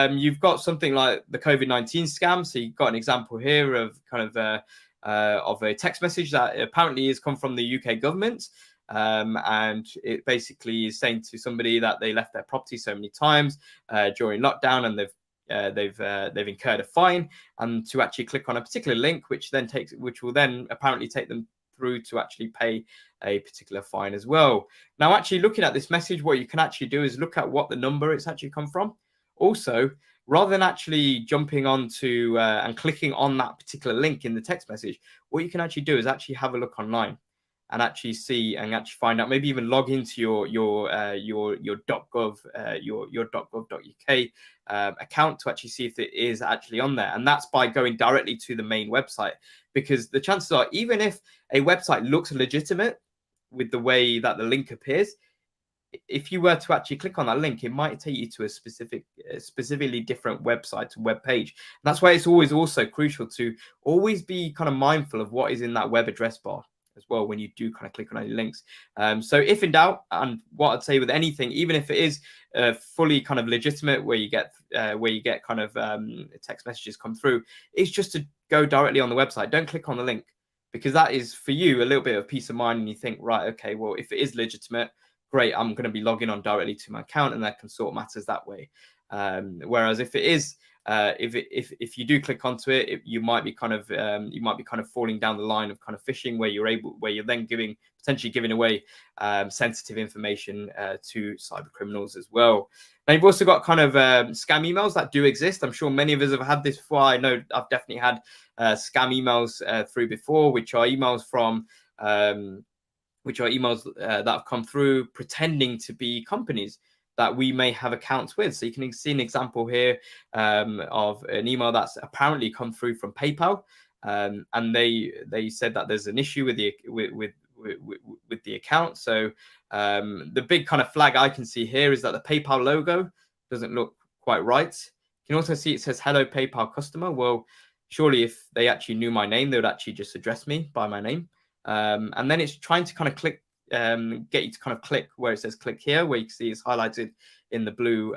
you've got something like the COVID-19 scam. So you've got an example here of kind of a text message that apparently has come from the UK government. And it basically is saying to somebody that they left their property so many times during lockdown, and they've incurred a fine, and to actually click on a particular link, which will then apparently take them through to actually pay a particular fine as well. Now, actually looking at this message, what you can actually do is look at what the number it's actually come from. Also, rather than actually jumping onto and clicking on that particular link in the text message, what you can actually do is actually have a look online and actually see and actually find out, maybe even log into your .gov your .gov.uk account to actually see if it is actually on there. And that's by going directly to the main website, because the chances are, even if a website looks legitimate with the way that the link appears, if you were to actually click on that link, it might take you to a specifically different website to web page. And that's why it's always also crucial to always be kind of mindful of what is in that web address bar as well when you do kind of click on any links. So if in doubt, and what I'd say with anything, even if it is fully kind of legitimate, where you get kind of text messages come through, is just to go directly on the website. Don't click on the link, because that is for you a little bit of peace of mind, and you think, right, okay, well, if it is legitimate, great, I'm going to be logging on directly to my account, and that can sort matters that way. Whereas if it is if you do click onto it, you might be kind of falling down the line of kind of phishing, where you're then potentially giving away sensitive information to cyber criminals as well. Now, you've also got kind of scam emails that do exist. I'm sure many of us have had this before. I know I've definitely had scam emails through before, which are emails that have come through pretending to be companies that we may have accounts with. So you can see an example here of an email that's apparently come through from PayPal, and they said that there's an issue with the account. So the big kind of flag I can see here is that the PayPal logo doesn't look quite right. You can also see it says "Hello PayPal customer." Well, surely if they actually knew my name, they would actually just address me by my name. And then it's trying to kind of get you to kind of click where it says click here, where you can see it's highlighted in the blue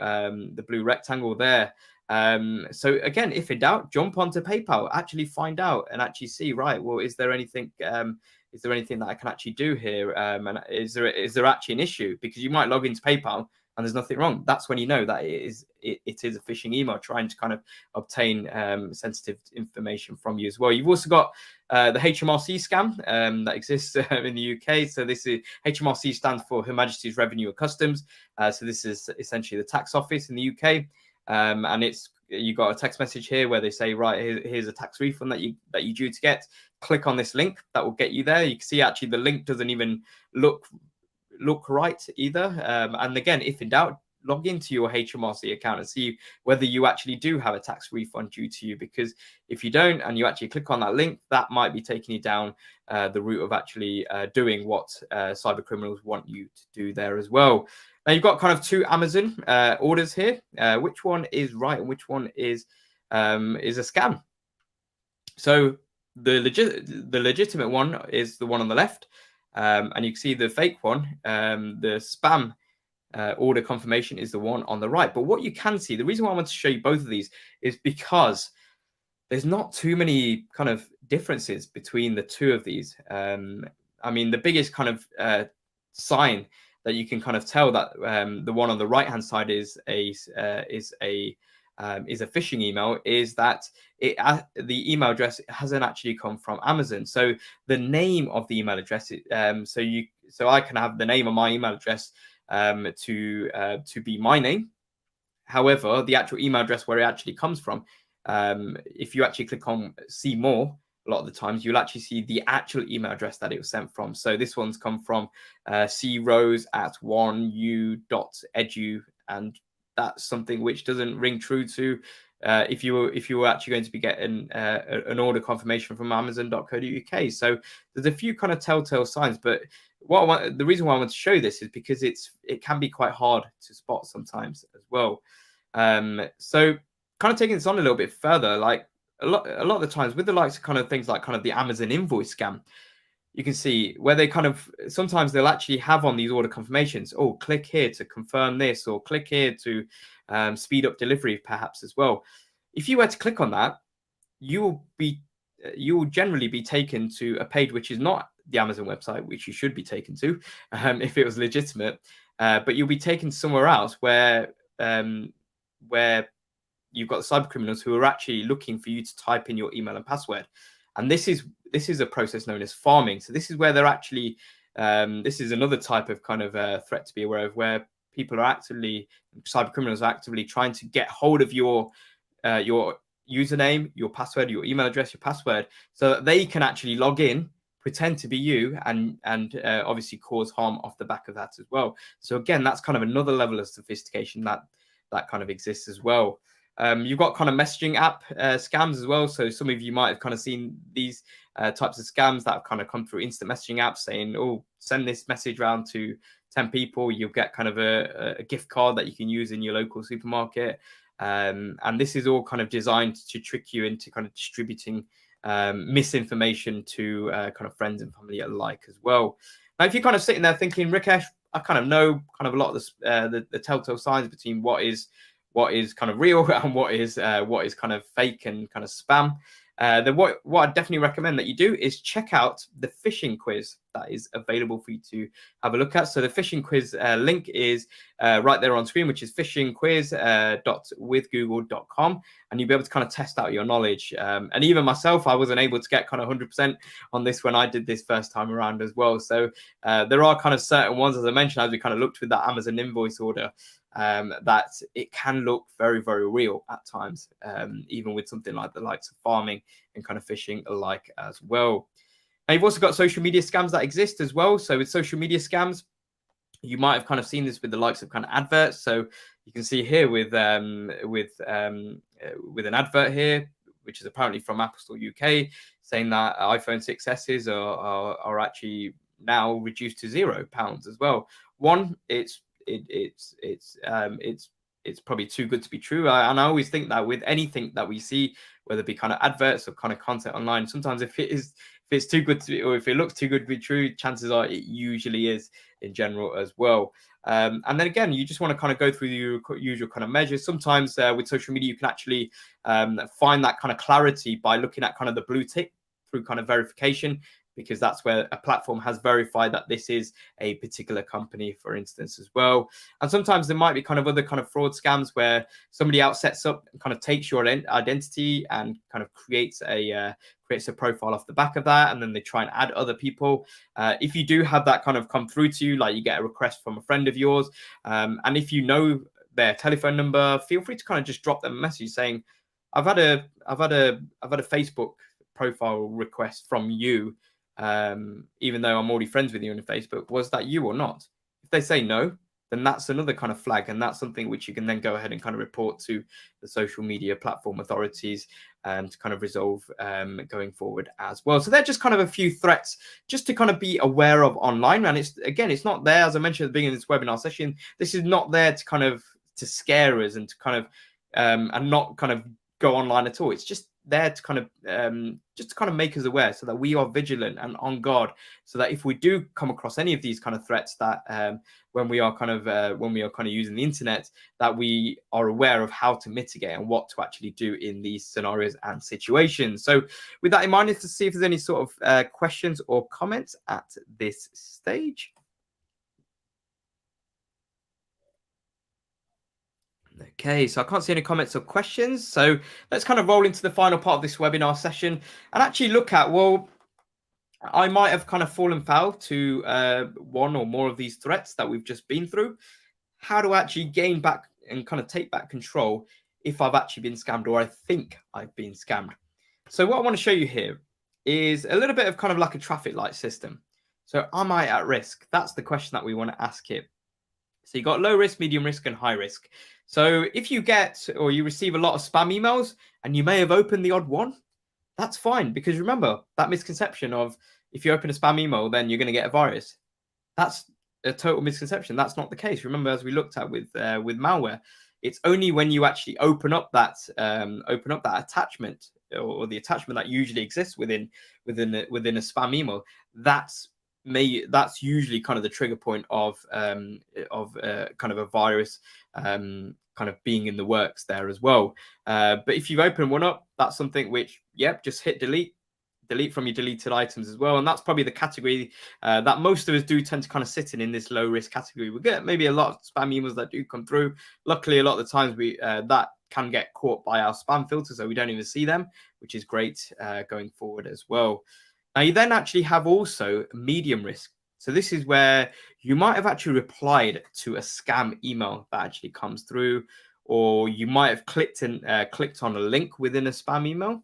rectangle there. So again, if in doubt, jump onto PayPal, actually find out and actually see, right, well, is there anything that I can actually do here? And is there actually an issue? Because you might log into PayPal and there's nothing wrong. That's when you know that it is a phishing email trying to kind of obtain sensitive information from you as well. You've also got the Hmrc scam that exists in the UK. So this is Hmrc stands for Her Majesty's Revenue and Customs. So this is essentially the tax office in the UK, and you got a text message here where they say, right, here's a tax refund that you're due to get. Click on this link that will get you there. You can see actually the link doesn't even look right either. And again, if in doubt, log into your Hmrc account and see whether you actually do have a tax refund due to you, because if you don't and you actually click on that link, that might be taking you down the route of actually doing what cyber criminals want you to do there as well. Now you've got kind of two Amazon orders here. Which one is right and which one is a scam? So the legitimate one is the one on the left, and you can see the fake one, the spam order confirmation, is the one on the right. But what you can see, the reason why I want to show you both of these is because there's not too many kind of differences between the two of these. I mean, the biggest kind of sign that you can kind of tell that the one on the right hand side is a phishing email is that the email address hasn't actually come from Amazon. So the name of the email address, so I can have the name of my email address to be my name. However, the actual email address where it actually comes from, if you actually click on see more, a lot of the times you'll actually see the actual email address that it was sent from. So this one's come from crose@1u.edu, and that's something which doesn't ring true to if you were actually going to be getting an order confirmation from Amazon.co.uk. So there's a few kind of telltale signs, but the reason why I want to show this is because it can be quite hard to spot sometimes as well. So kind of taking this on a little bit further, like a lot of the times with the likes of kind of things like kind of the Amazon invoice scam, you can see where they kind of sometimes they'll actually have on these order confirmations, oh, click here to confirm this, or click here to speed up delivery perhaps as well. If you were to click on that, you will generally be taken to a page which is not the Amazon website, which you should be taken to if it was legitimate, but you'll be taken somewhere else where you've got the cyber criminals who are actually looking for you to type in your email and password. And this is a process known as farming. So this is where they're actually, this is another type of kind of threat to be aware of, where cyber criminals are actively trying to get hold of your username, your password, your email address, your password, so that they can actually log in, pretend to be you, and obviously cause harm off the back of that as well. So again, that's kind of another level of sophistication that kind of exists as well. You've got kind of messaging app scams as well. So some of you might have kind of seen these types of scams that have kind of come through instant messaging apps saying, oh, send this message around to 10 people. You'll get kind of a gift card that you can use in your local supermarket. And this is all kind of designed to trick you into kind of distributing misinformation to kind of friends and family alike as well. Now, if you're kind of sitting there thinking, Rikesh, I kind of know kind of a lot of the telltale signs between what is kind of real and what is kind of fake and kind of spam, then what I definitely recommend that you do is check out the phishing quiz that is available for you to have a look at. So the phishing quiz link is right there on screen, which is phishingquiz.withgoogle.com, and you'll be able to kind of test out your knowledge. And even myself, I wasn't able to get kind of 100% on this when I did this first time around as well. So there are kind of certain ones, as I mentioned, as we kind of looked with that Amazon invoice order, that it can look very, very real at times, even with something like the likes of farming and kind of phishing alike as well. Now, you've also got social media scams that exist as well. So with social media scams, you might have kind of seen this with the likes of kind of adverts. So you can see here with an advert here, which is apparently from Apple Store UK, saying that iPhone 6s are actually now reduced to £0 as well. One, it's probably too good to be true, and I always think that with anything that we see, whether it be kind of adverts or kind of content online, sometimes if it's too good to be, or if it looks too good to be true, chances are it usually is in general as well. And then again, you just want to kind of go through your usual kind of measures. Sometimes with social media, you can actually find that kind of clarity by looking at kind of the blue tick through kind of verification, because that's where a platform has verified that this is a particular company, for instance, as well. And sometimes there might be kind of other kind of fraud scams where somebody else sets up and kind of takes your identity and kind of creates a profile off the back of that, and then they try and add other people. If you do have that kind of come through to you, like you get a request from a friend of yours, and if you know their telephone number, feel free to kind of just drop them a message saying, I've had a Facebook profile request from you, even though I'm already friends with you on Facebook. Was that you or not? If they say no, then that's another kind of flag, and that's something which you can then go ahead and kind of report to the social media platform authorities to kind of resolve going forward as well. So they're just kind of a few threats just to kind of be aware of online. And it's not there, as I mentioned at the beginning of this webinar session, this is not there to kind of to scare us and to kind of and not kind of go online at all. It's just there to kind of make us aware, so that we are vigilant and on guard, so that if we do come across any of these kind of threats, that when we are kind of using the internet, that we are aware of how to mitigate and what to actually do in these scenarios and situations. So with that in mind, let's see if there's any sort of questions or comments at this stage. Okay, so I can't see any comments or questions. So let's kind of roll into the final part of this webinar session and actually look at, well, I might have kind of fallen foul to one or more of these threats that we've just been through. How do I actually gain back and kind of take back control if I've actually been scammed, or I think I've been scammed? So what I want to show you here is a little bit of kind of like a traffic light system. So am I at risk? That's the question that we want to ask here. So you've got low risk, medium risk, and high risk. So if you get or you receive a lot of spam emails and you may have opened the odd one, that's fine, because remember that misconception of if you open a spam email, then you're going to get a virus. That's a total misconception. That's not the case. Remember, as we looked at with malware, it's only when you actually open up that attachment, or the attachment that usually exists within a spam email, that's usually kind of the trigger point of kind of a virus kind of being in the works there as well. But if you've opened one up, that's something which, just hit delete from your deleted items as well. And that's probably the category that most of us do tend to kind of sit in this low risk category. We get maybe a lot of spam emails that do come through. Luckily, a lot of the times that can get caught by our spam filter, so we don't even see them, which is great going forward as well. Now, you then actually have also medium risk. So this is where you might have actually replied to a scam email that actually comes through, or you might have clicked on a link within a spam email.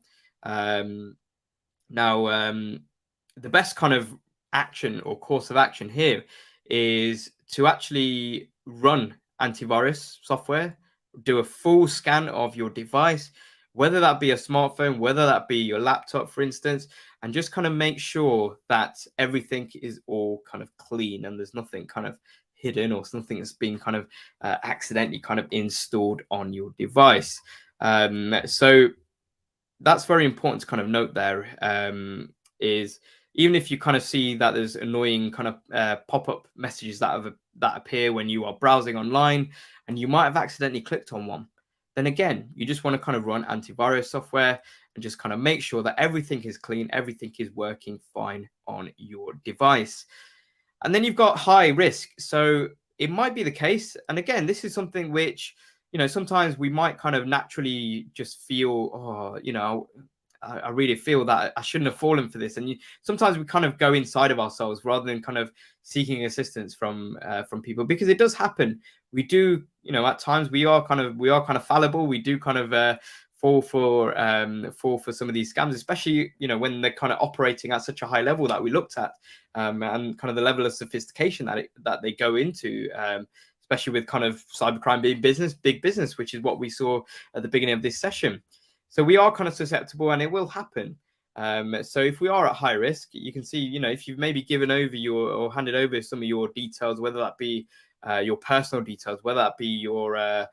The best kind of action or course of action here is to actually run antivirus software, do a full scan of your device, whether that be a smartphone, whether that be your laptop, for instance, and just kind of make sure that everything is all kind of clean and there's nothing kind of hidden or something that's been kind of accidentally kind of installed on your device. So that's very important to kind of note there, is even if you kind of see that there's annoying kind of pop-up messages that appear when you are browsing online and you might have accidentally clicked on one, then again, you just want to kind of run antivirus software and just kind of make sure that everything is clean, everything is working fine on your device. And then you've got high risk. So it might be the case, and again, this is something which, sometimes we might kind of naturally just feel, I really feel that I shouldn't have fallen for this. And sometimes we kind of go inside of ourselves rather than kind of seeking assistance from people, because it does happen. We do, at times we are kind of fallible. We do kind of fall for some of these scams, especially when they're kind of operating at such a high level that we looked at, and kind of the level of sophistication that they go into. Especially with kind of cybercrime being big business, which is what we saw at the beginning of this session. So we are kind of susceptible, and it will happen. So if we are at high risk, you can see, if you've maybe given over or handed over some of your details, whether that be your personal details, whether that be your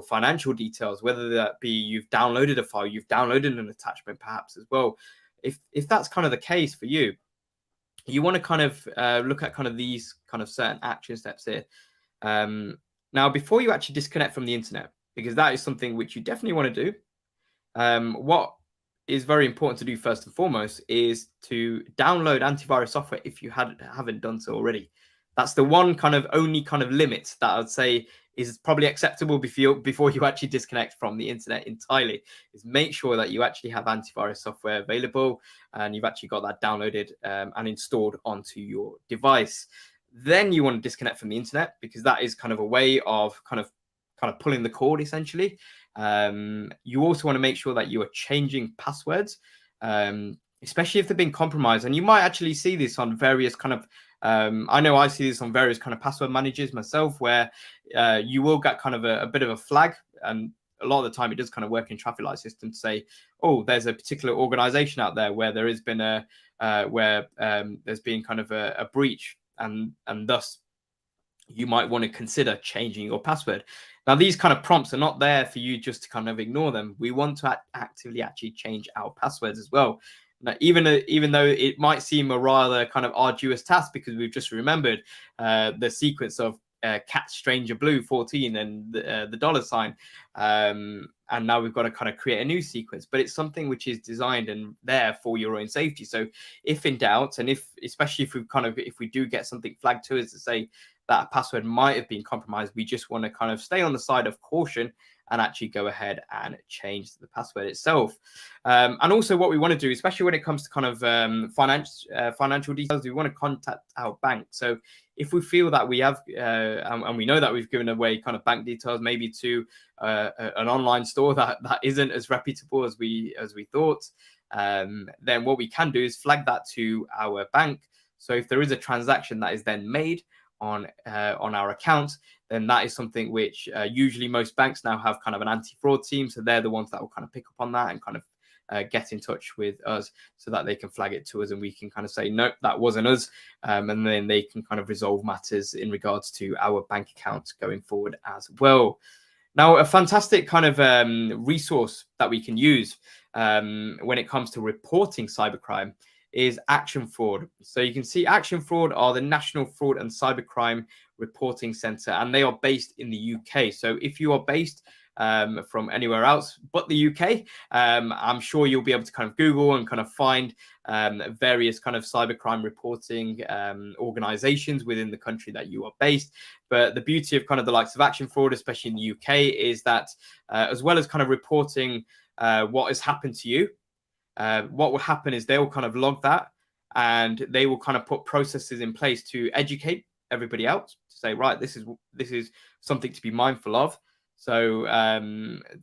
financial details, whether that be you've downloaded a file, you've downloaded an attachment perhaps as well. If that's kind of the case for you, you want to kind of look at kind of these kind of certain action steps here. Now, before you actually disconnect from the internet, because that is something which you definitely want to do, what is very important to do first and foremost is to download antivirus software if you haven't done so already. That's the one kind of only kind of limit that I'd say is probably acceptable before you actually disconnect from the internet entirely, is make sure that you actually have antivirus software available and you've actually got that downloaded and installed onto your device. Then you want to disconnect from the internet, because that is kind of a way of kind of pulling the cord essentially. You also want to make sure that you are changing passwords, especially if they've been compromised. And you might actually see this on various kind of I know I see this on various kind of password managers myself, where you will get kind of a bit of a flag, and a lot of the time it does kind of work in traffic light system to say, oh, there's a particular organization out there where there has been there's been kind of a breach, and thus you might want to consider changing your password. Now, these kind of prompts are not there for you just to kind of ignore them. We want to actively actually change our passwords as well. Now, even though it might seem a rather kind of arduous task, because we've just remembered the sequence of cat stranger blue 14 and the dollar sign, and now we've got to kind of create a new sequence, but it's something which is designed and there for your own safety. So if in doubt, and especially if we do get something flagged to us to say that a password might have been compromised, we just want to kind of stay on the side of caution and actually go ahead and change the password itself. And also what we want to do, especially when it comes to kind of financial details, we want to contact our bank. So if we feel that we have, and we know that we've given away kind of bank details, maybe to an online store that isn't as reputable as we thought, then what we can do is flag that to our bank. So if there is a transaction that is then made on our account, then that is something which usually most banks now have kind of an anti-fraud team. So they're the ones that will kind of pick up on that and kind of get in touch with us so that they can flag it to us, and we can kind of say, nope, that wasn't us. And then they can kind of resolve matters in regards to our bank accounts going forward as well. Now, a fantastic kind of resource that we can use when it comes to reporting cybercrime is Action Fraud. So you can see Action Fraud are the National Fraud and Cybercrime Reporting Centre, and they are based in the UK. So if you are based from anywhere else but the UK, I'm sure you'll be able to kind of Google and kind of find various kind of cybercrime reporting organizations within the country that you are based. But the beauty of kind of the likes of Action Fraud, especially in the UK, is that as well as kind of reporting what has happened to you, what will happen is they will kind of log that, and they will kind of put processes in place to educate everybody else to say, right, this is something to be mindful of. So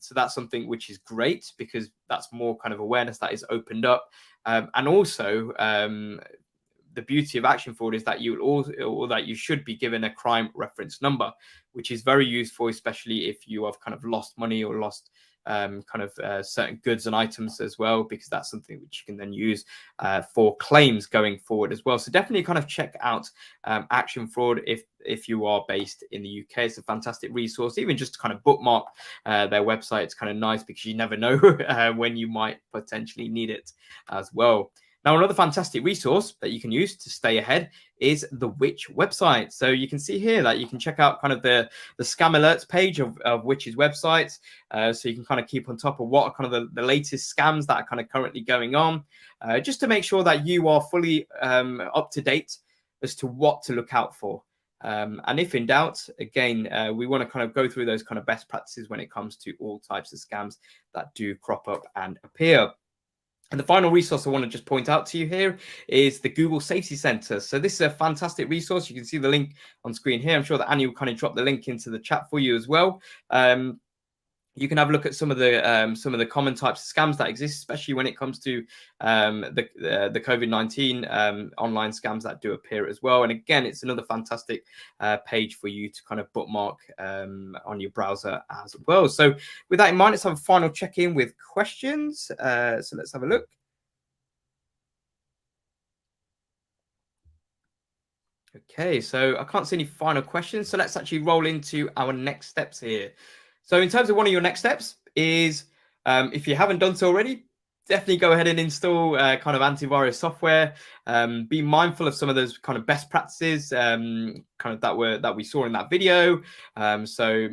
so that's something which is great, because that's more kind of awareness that is opened up. And also the beauty of Action Fraud is that you should be given a crime reference number, which is very useful, especially if you have kind of lost money or lost certain goods and items as well, because that's something which you can then use for claims going forward as well. So definitely kind of check out Action Fraud if you are based in the UK. It's a fantastic resource. Even just to kind of bookmark their website, it's kind of nice, because you never know when you might potentially need it as well. Now, another fantastic resource that you can use to stay ahead is the Which website. So you can see here that you can check out kind of the scam alerts page of Which's websites. So you can kind of keep on top of what are kind of the latest scams that are kind of currently going on, just to make sure that you are fully up to date as to what to look out for. And if in doubt, again, we want to kind of go through those kind of best practices when it comes to all types of scams that do crop up and appear. And the final resource I want to just point out to you here is the Google Safety Center. So this is a fantastic resource. You can see the link on screen here. I'm sure that Annie will kind of drop the link into the chat for you as well. You can have a look at some of the common types of scams that exist, especially when it comes to the COVID-19 online scams that do appear as well. And again, it's another fantastic page for you to kind of bookmark on your browser as well. So with that in mind, let's have a final check-in with questions. So let's have a look. Okay, so I can't see any final questions. So let's actually roll into our next steps here. So in terms of one of your next steps is, if you haven't done so already, definitely go ahead and install kind of antivirus software. Be mindful of some of those kind of best practices kind of that we saw in that video. So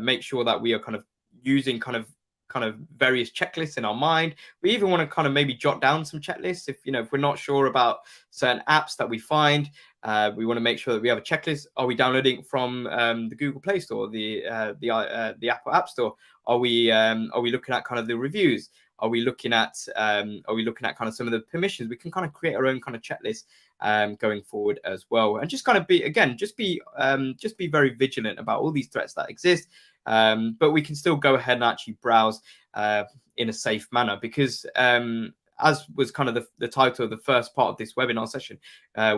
make sure that we are kind of using kind of kind of various checklists in our mind. We even want to kind of maybe jot down some checklists if if we're not sure about certain apps that we find. We want to make sure that we have a checklist. Are we downloading from the Google Play Store, the Apple App Store? Are we looking at kind of the reviews? Are we looking at kind of some of the permissions? We can kind of create our own kind of checklist going forward as well, and just kind of just be very vigilant about all these threats that exist. But we can still go ahead and actually browse in a safe manner, because as was kind of the title of the first part of this webinar session,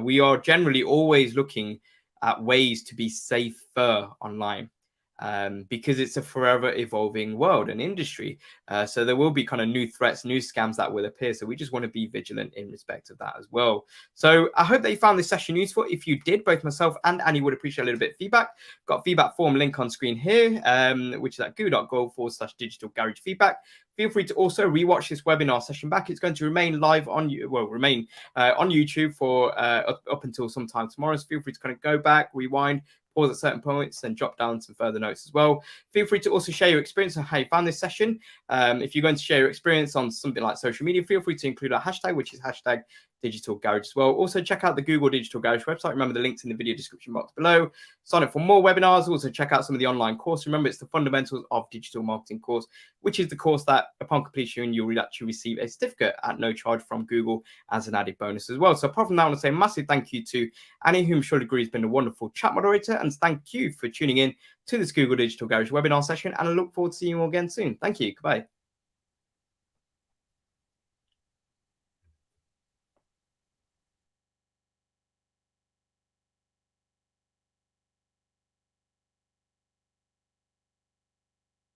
we are generally always looking at ways to be safer online. Because it's a forever evolving world and industry. So there will be kind of new threats, new scams that will appear. So we just want to be vigilant in respect of that as well. So I hope that you found this session useful. If you did, both myself and Annie would appreciate a little bit of feedback. Got a feedback form link on screen here, which is at goo.gold/digital garage feedback. Feel free to also rewatch this webinar session back. It's going to remain live on YouTube for up until sometime tomorrow. So feel free to kind of go back, rewind, pause at certain points, and jot down some further notes as well. Feel free to also share your experience on how you found this session. If you're going to share your experience on something like social media, feel free to include our hashtag, which is hashtag Digital Garage as well. Also, check out the Google Digital Garage website. Remember, the link's in the video description box below. Sign up for more webinars. Also, check out some of the online course. Remember, it's the Fundamentals of Digital Marketing course, which is the course that upon completion, you'll actually receive a certificate at no charge from Google as an added bonus as well. So apart from that, I want to say a massive thank you to Annie, who I'm sure agrees has been a wonderful chat moderator. And thank you for tuning in to this Google Digital Garage webinar session. And I look forward to seeing you all again soon. Thank you. Goodbye.